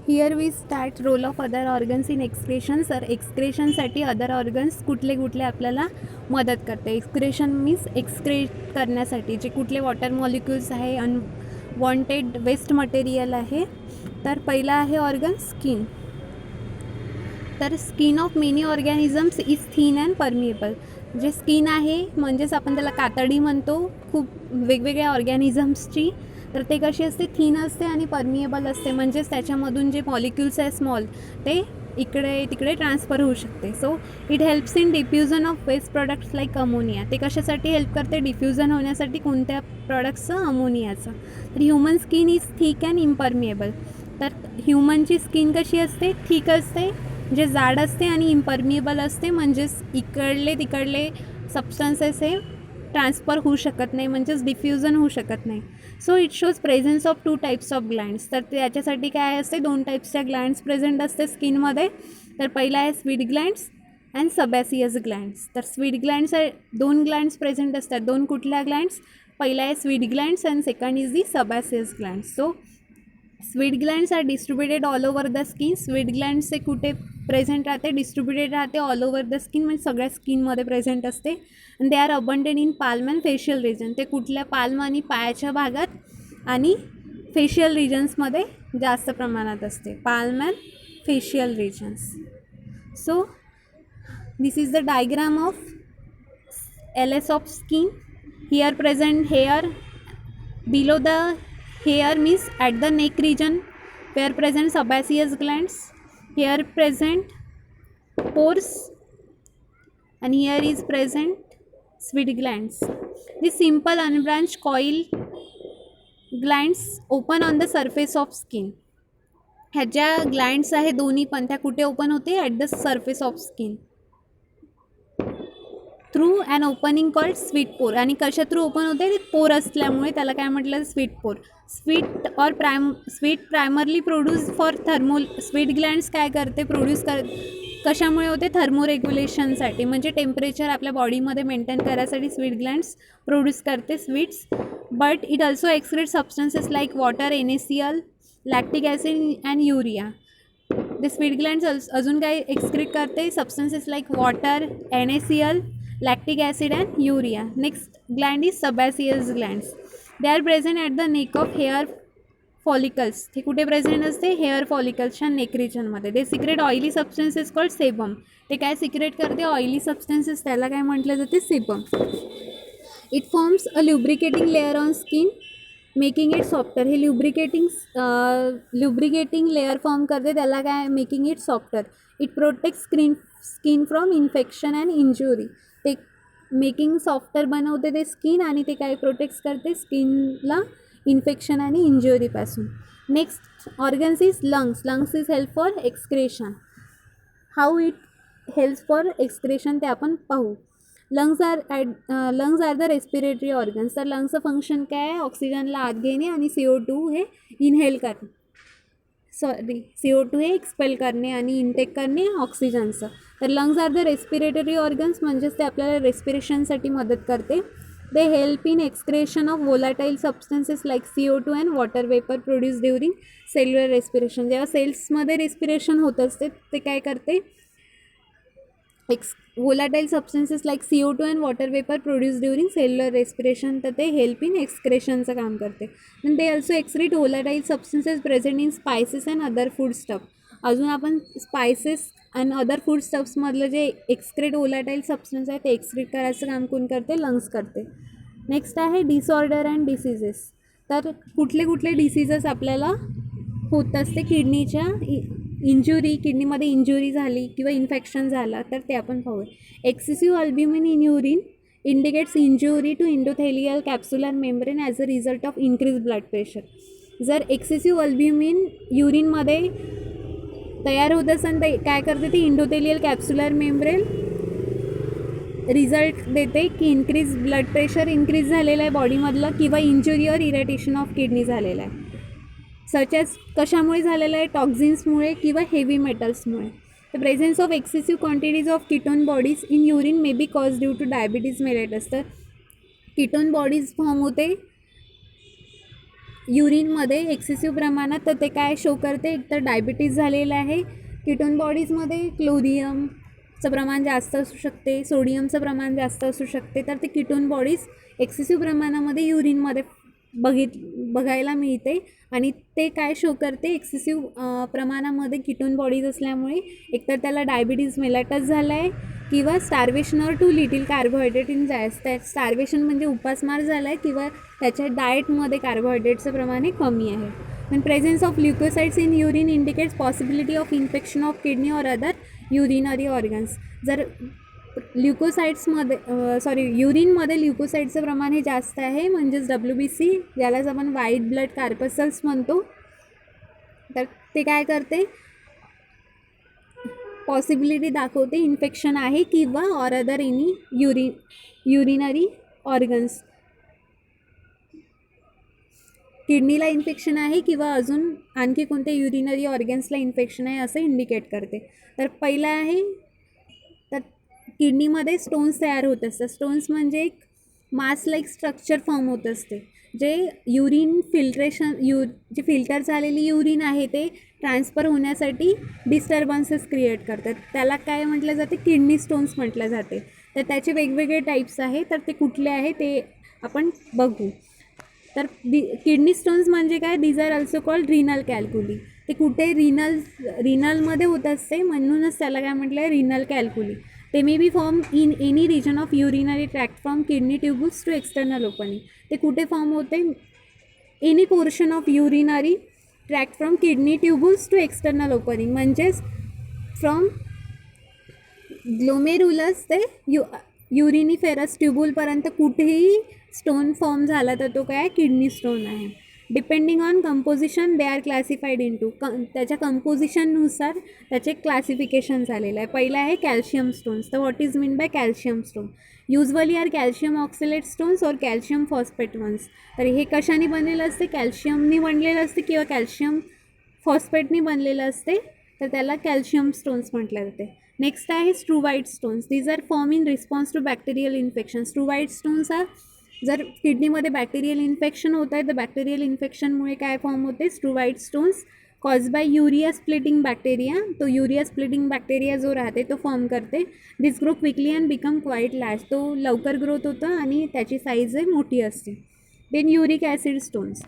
Here we start role of other organs in excretion. Sir एक्सक्रेशनसाठी other organs कुठले कुठले आपल्याला मदत करते. एक्सक्रेशन मीन्स एक्सक्रेट करण्यासाठी जे कुठले वॉटर मॉलिक्युल्स आहे, अनवॉन्टेड वेस्ट मटेरियल आहे. तर पहिला आहे ऑर्गन स्किन. तर skin of many organisms is thin and permeable. जे स्किन आहे म्हणजेच आपण त्याला कातडी म्हणतो खूप वेगवेगळ्या ऑर्गॅनिझम्सची. तर ते कशी असते, थिन असते आणि परमिएबल असते, म्हणजेच त्याच्यामधून जे मॉलिक्युल्स आहे स्मॉल ते इकडे तिकडे ट्रान्सफर होऊ शकते. So it helps in diffusion of waste products like ammonia. ते कशासाठी हेल्प करते, डिफ्युजन होण्यासाठी. कोणत्या प्रोडक्ट्सचं, अमोनियाचं. तर human skin is thick and impermeable. तर ह्युमनची स्किन कशी असते, थिक असते, जे जाड असते, आणि इम्परमिएबल असते, म्हणजेच इकडले तिकडले सबस्टन्सेस हे ट्रान्सफर होऊ शकत नाही, म्हणजेच डिफ्युजन होऊ शकत नाही. So it shows presence of 2 types of glands. तर त्याच्यासाठी काय असते, 2 टाईप्सच्या ग्लँड्स प्रेझेंट असते स्किनमध्ये. तर पहिला आहे स्वीट ग्लँड्स अँड सबॅसियस ग्लँड्स. तर स्वीट ग्लँड्स आहे, 2 ग्लँड्स प्रेझेंट असतात. 2 कुठल्या ग्लँड्स, पहिला आहे sweat glands and second is the sebaceous glands. So sweat glands are distributed all over the skin. Sweat glands हे कुठे प्रेझेंट राहते, डिस्ट्रीब्युटेड राहते ऑल ओव्हर द स्किन, म्हणजे सगळ्या स्किनमध्ये प्रेझेंट असते. आणि they are abundant in palm and facial region. ते कुठल्या, पाल्म आणि पायाच्या भागात आणि फेशियल रिजन्समध्ये जास्त प्रमाणात असते, palm and facial regions. So this is the diagram of LS of skin. Here present hair below the hair means at the neck region where present sebaceous glands. Here present pores and here is present sweat glands. The simple unbranched coil glands open on the surface of skin. ह्या ज्या glands आहे दोन्ही पण त्या कुठे open होते, at the surface of skin through an opening called sweat pore. आणि कशा थ्रू ओपन होते, पोर असल्यामुळे त्याला काय म्हटलं, स्वीट पोर. Sweet primarily produce for sweet glands काय करते, प्रोड्यूस कशामुळे होते, थर्मोरेग्युलेशनसाठी, म्हणजे टेम्परेचर आपल्या बॉडीमध्ये मेंटेन करायसाठी स्वीट ग्लँड्स प्रोड्यूस करते sweets. But it also excrete substances like water, NaCl, lactic acid and urea. The sweet glands अजून काय एक्सक्रीट करते, substances like water, NaCl, lactic acid and urea. Next gland is sebaceous glands. They are present at the neck of hair follicles. ते कुठे present असते, hair फॉलिकल्सच्या neck रिजनमध्ये. ते secrete oily substances called sebum. ते काय secret करते, oily substances, त्याला काय म्हटलं जाते, sebum. It forms a lubricating layer on skin making it softer. हे ल्युब्रिकेटिंग लेअर फॉर्म करते, त्याला काय, making it softer. It protect skin from infection and injury. ते मेकिंग सॉफ्टर बनवते ते स्किन, आणि ते काय प्रोटेक्ट करते स्किनला इन्फेक्शन आणि इंजुरीपासून. Next organs is lungs. Lungs is help for excretion. How it helps for excretion ते आपण पाहू. Lungs are the respiratory organs. तर लंग्सचं फंक्शन काय आहे, ऑक्सिजनला आत घेणे आणि CO2 हे इनहेल करणे, CO2 हे एक्सपेल करणे आणि इनटेक करणे ऑक्सिजनचं. तर lungs are the respiratory organs, म्हणजेच ते आपल्याला रेस्पिरेशनसाठी मदत करते. They help in excretion of volatile substances like CO2 and water vapour produced during cellular respiration. जेव्हा सेल्समध्ये रेस्पिरेशन होत असते ते काय करते, volatile substances like CO2 and water vapor produced during cellular respiration, तर ते हेल्प इन एक्सक्रेशनचं काम करते. आणि they also excrete volatile substances present in spices and other food stuff. अजून आपण स्पायसेस आणि अदर फूड स्टफ्समधलं जे एक्सक्रीट volatile substance आहे ते एक्सक्रीट करायचं काम कोण करते, लंग्स करते. नेक्स्ट आहे डिसऑर्डर अँड डिसीजेस. तर कुठले कुठले डिसीजेस आपल्याला होत असते, किडनीच्या किडनीमध्ये इंजुरी झाली किंवा इन्फेक्शन झालं तर ते आपण पाहूया. Excessive albumin in urine indicates injury to endothelial capsular membrane as a result of increase blood pressure. जर एक्सेसिव्ह अल्ब्युमिन युरिनमध्ये तयार होत असेल तर काय करते, ती इंडोथेलियल कॅप्सुलर मेम्ब्रेन रिझल्ट देते की इन्क्रीज ब्लड प्रेशर इन्क्रीज झालेलं आहे बॉडीमधलं, किंवा इंजुरी और इरिटेशन ऑफ किडनी झालेलं आहे. सच ॲज कशामुळे झालेलं आहे, टॉक्झिन्समुळे किंवा हेवी मेटल्समुळे. The presence of excessive quantities of ketone bodies in urine may be cause due to diabetes mellitus. तर कीटोन बॉडीज फॉर्म होते युरिनमध्ये एक्सेसिव्ह प्रमाणात, तर ते काय शो करते, एकतर डायबिटीज झालेलं आहे. कीटोन बॉडीजमध्ये क्लोरियमचं प्रमाण जास्त असू शकते, सोडियमचं प्रमाण जास्त असू शकते. तर ते कीटोन बॉडीज एक्सेसिव्ह प्रमाणामध्ये युरिनमध्ये बघायला मिळते आणि ते काय शो करते, एक्सेसिव्ह प्रमाणामध्ये कीटोन बॉडीज असल्यामुळे एकतर त्याला डायबिटीज मेलाटस झाला आहे किंवा starvation or too little carbohydrate in diet. त्या स्टार्वेशन म्हणजे उपासमार झाला आहे किंवा त्याच्या डाएटमध्ये कार्बोहायड्रेटचं प्रमाण हे कमी आहे. पण presence of leucocytes in urine indicates possibility of infection of kidney or other urinary organs. जर युरिनमध्ये ल्युकोसाइडचं प्रमाण हे जास्त आहे, म्हणजेच WBC, ज्यालाच आपण व्हाईट ब्लड कार्पसल्स म्हणतो, तर ते काय करते, पॉसिबिलिटी दाखवते इन्फेक्शन आहे किंवा or other any urinary organs. किडनीला इन्फेक्शन आहे किंवा अजून आणखी कोणत्या युरिनरी ऑर्गन्सला इन्फेक्शन आहे असं इंडिकेट करते. तर पहिलं आहे, तर किडनीमध्ये स्टोन्स तयार होत असतात. स्टोन्स म्हणजे एक मास लाईक स्ट्रक्चर फॉर्म होत असते, जे युरिन जे फिल्टर झालेली युरिन आहे ते ट्रान्सफर होण्यासाठी डिस्टर्बन्सेस क्रिएट करतात. त्याला काय म्हटलं जाते, किडनी स्टोन्स म्हटलं जाते. तर त्याचे वेगवेगळे टाईप्स आहे, तर ते कुठले आहे ते आपण बघू. तर किडनी स्टोन्स म्हणजे काय, these are also called renal calculi. ते कुठे रिनलमध्ये होत असते, म्हणूनच त्याला काय म्हटलं आहे, रिनल कॅल्क्युली. ते may be form in any region of urinary tract from kidney tubes to external opening. ते कुठे फॉर्म होते, any portion of urinary tract from kidney tubes to external opening, म्हणजेच फ्रॉम ग्लोमेरुलस ते युरिनिफेरस ट्यूबुलपर्यंत कुठेही stone form झाला तर तो काय, किडनी स्टोन आहे. Depending on composition they are classified into. त्याच्या कंपोजिशननुसार त्याचे क्लासिफिकेशन झालेलं आहे. पहिलं आहे कॅल्शियम स्टोन्स. तर what is mean by calcium stone, usually are calcium oxalate stones और कॅल्शियम फॉस्फेट वन्स. तर हे कशाने बनलेलं असते, कॅल्शियमनी बनलेलं असते किंवा कॅल्शियम फॉस्फेटनी बनलेलं असते, तर त्याला कॅल्शियम स्टोन्स म्हटलं जाते. नेक्स्ट आहे struvite stones. These are form in response to bacterial infection. Struvite stones are, जर किडनीमध्ये बॅक्टेरियल इन्फेक्शन होत आहे तर बॅक्टेरियल इन्फेक्शनमुळे काय फॉर्म होते, struvite stones cause by urea splitting bacteria. तो युरिया स्प्लिटिंग बॅक्टेरिया जो राहते तो फॉर्म करते. This grow quickly and become quite large. तो लवकर ग्रोथ होतं आणि त्याची साईज आहे मोठी असते. Then uric acid stones.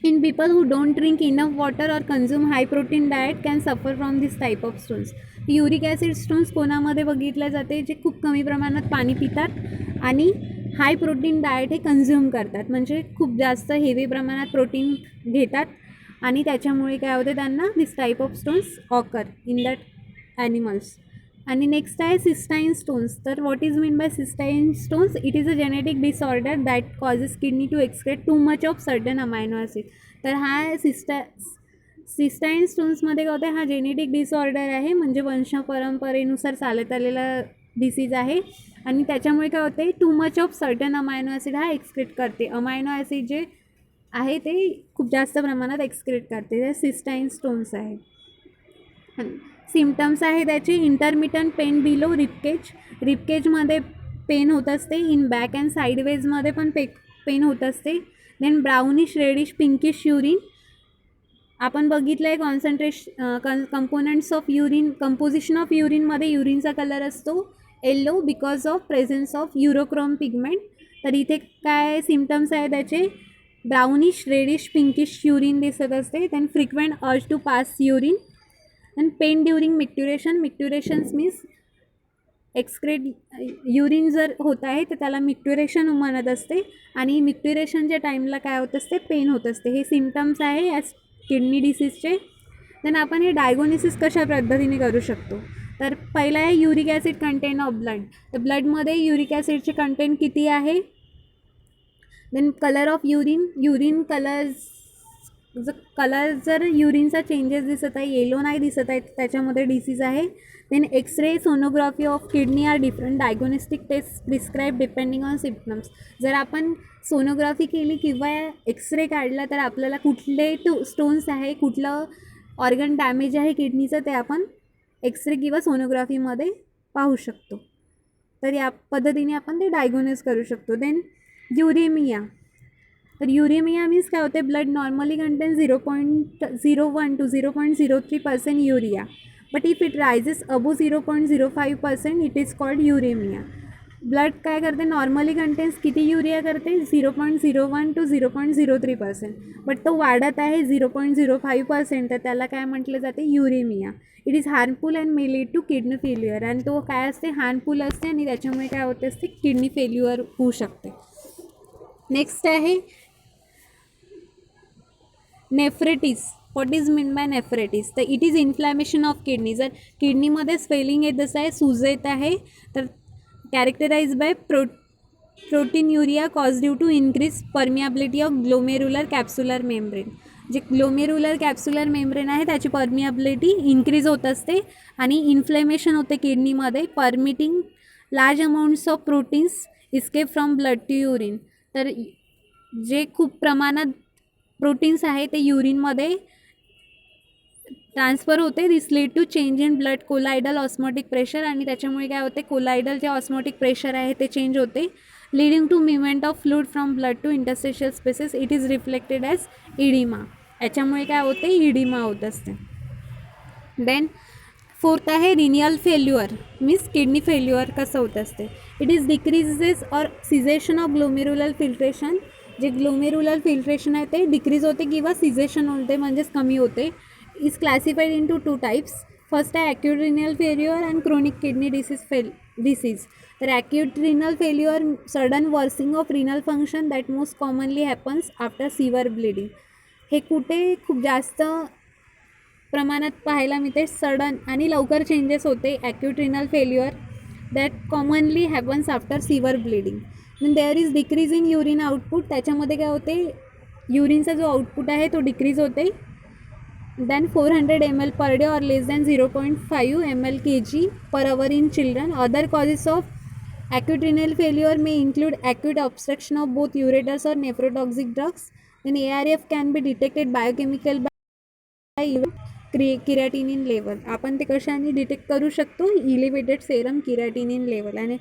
In people who don't drink enough water or consume high protein diet can suffer from this type of stones. Uric acid stones कोणामध्ये बघितले जाते, जे खूप कमी प्रमाणात पाणी पितात आणि हाय प्रोटीन डाएट हे कन्झ्युम करतात, म्हणजे खूप जास्त हेवी प्रमाणात प्रोटीन घेतात आणि त्याच्यामुळे काय होते, त्यांना this type of stones occur in that animals. आणि नेक्स्ट आहे सिस्टाईन स्टोन्स. तर what is mean by cystine stones, it is a genetic disorder that causes kidney to excrete too much of certain amino acid. तर हा सिस्टाईन स्टोन्समध्ये काय होते, हा genetic disorder आहे, म्हणजे वंशपरंपरेनुसार चालत आलेला डिसीज आहे आणि त्याच्यामुळे काय होते, to much of certain amino acid हा एक्सक्रेट करते. अमायनो ॲसिड जे आहे ते खूप जास्त प्रमाणात एक्सक्रेट करते. ते सिस्टाईन स्टोन्स आहे. सिम्टम्स आहे त्याचे, इंटरमिटंट पेन बिलो रिपकेज. रिपकेजमध्ये पेन होत असते, इन बॅक अँड साईडवेजमध्ये पण पेन होत असते. Then brownish reddish pinkish urine. आपण बघितलं आहे components of urine, composition of युरिनमध्ये युरिनचा कलर असतो yellow because of presence of urochrome pigment. तर इथे काय सिम्टम्स आहे त्याचे, ब्राउनिश रेडिश पिंकिश युरिन दिसत असते. Then frequent urge to pass urine. Then pain during micturition. Micturitions means excrete urine जर होत आहे तर त्याला मिक्ट्युरेशन म्हणत असते आणि मिक्ट्युरेशनच्या टाईमला काय होत असते, पेन होत असते. हे सिम्टम्स आहे या किडनी डिसीजचे. देन आपण हे डायग्नोसिस कशा पद्धतीने करू शकतो, तर पहिला आहे uric acid content of blood. तर ब्लडमध्ये युरिक ॲसिडचे कंटेंट किती आहे. Then colour of urine colour जर युरिनचा चेंजेस दिसत आहे, येलो नाही दिसत आहे, त्याच्यामध्ये डिसीज आहे. Then x ray sonography of kidney are different diagnostic test prescribe depending on symptoms. जर आपण सोनोग्राफी केली किंवा एक्सरे काढला तर आपल्याला कुठले स्टोन्स आहे, कुठलं ऑर्गन डॅमेज आहे किडनीचं, ते आपण एक्सरे किंवा सोनोग्राफीमध्ये पाहू शकतो. तर या पद्धतीने आपण ते डायग्नोज करू शकतो. Then uraemia. तर युरेमिया मीन्स काय होते, blood normally contain 0.01 to 0.03% urea, but if it rises above 0.05% it is called uraemia. Blood काय करते, नॉर्मली कंटेन्स किती युरिया करते, 0.01 to 0.03%, बट तो वाढत आहे 0.05%, तर त्याला काय म्हटलं जाते, uraemia. It is harmful and may lead to kidney failure. आणि तो काय असते, हार्मफुल असते आणि त्याच्यामुळे काय होते असते, किडनी फेल्युअर होऊ शकते. नेक्स्ट आहे नेफ्रेटिस. व्हॉट इज मीन बाय नेफ्रेटिस, तर it is inflammation of kidney. जर किडनीमध्ये स्वेलिंग येत असं आहे, सूज येत आहे, तर characterise by proteinuria cause due to increase permeability of glomerular capsular membrane. जे ग्लोमेरुलर कॅप्सुलर मेम्ब्रेन आहे त्याची परमियाबिलिटी इन्क्रीज होत असते आणि इन्फ्लेमेशन होते किडनीमध्ये, permitting large amounts of proteins escape from blood to urine. तर जे खूप प्रमाणात प्रोटीन्स आहे ते युरिनमध्ये ट्रान्सफर होते. This lead to change in blood colloidal osmotic pressure, आणि त्याच्यामुळे काय होते, कोलायडल जे ऑस्मोटिक प्रेशर आहे ते चेंज होते, leading to movement of fluid from blood to interstitial spaces. It is reflected as oedema. याच्यामुळे काय होते, इडिमा होत असते. देन फोर्थ आहे renal failure, means kidney failure कसं होत असते. It is decreases or cessation of glomerular filtration. जे ग्लोमेरुलर फिल्ट्रेशन आहे ते डिक्रीज होते किंवा सिझेशन होते, म्हणजेच कमी होते. Is classified in to 2 types. First आहे acute renal failure and chronic kidney disease. तर acute renal failure sudden worsening of renal function that most commonly happens after severe bleeding. हे कुठे खूप जास्त प्रमाणात पाहायला मिळते, सडन आणि लवकर चेंजेस होते acute renal failure that commonly happens after severe bleeding. Then there is decrease in urine output. त्याच्यामध्ये काय होते, युरिनचा जो आउटपुट आहे तो डिक्रीज होते. देन 400 ml पर डे और लेस than 0.5 ml kg per hour in children. Other causes of acute renal failure may include acute obstruction of both ureters or nephrotoxic drugs. Then ARF can be detected biochemical by even creatinine level. आपण ते कशाने detect करू शकतो, elevated serum creatinine level. आणि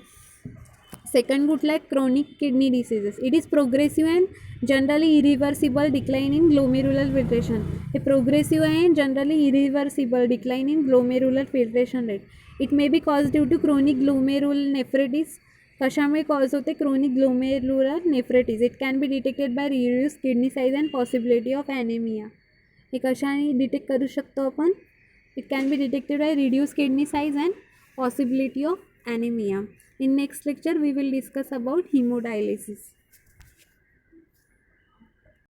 second कुठला आहे, chronic kidney diseases. It is progressive and generally irreversible decline in glomerular filtration. हे progressive आहे, generally irreversible decline in glomerular filtration rate. It may be cause due to chronic glomerular nephritis. कशामुळे cause होते, chronic glomerular nephritis. It can be detected by reduce kidney size and possibility of anaemia. हे कशाने detect करू शकतो आपण, it can be detected by reduce kidney size and possibility of anaemia. In next lecture we will discuss about hemodialysis.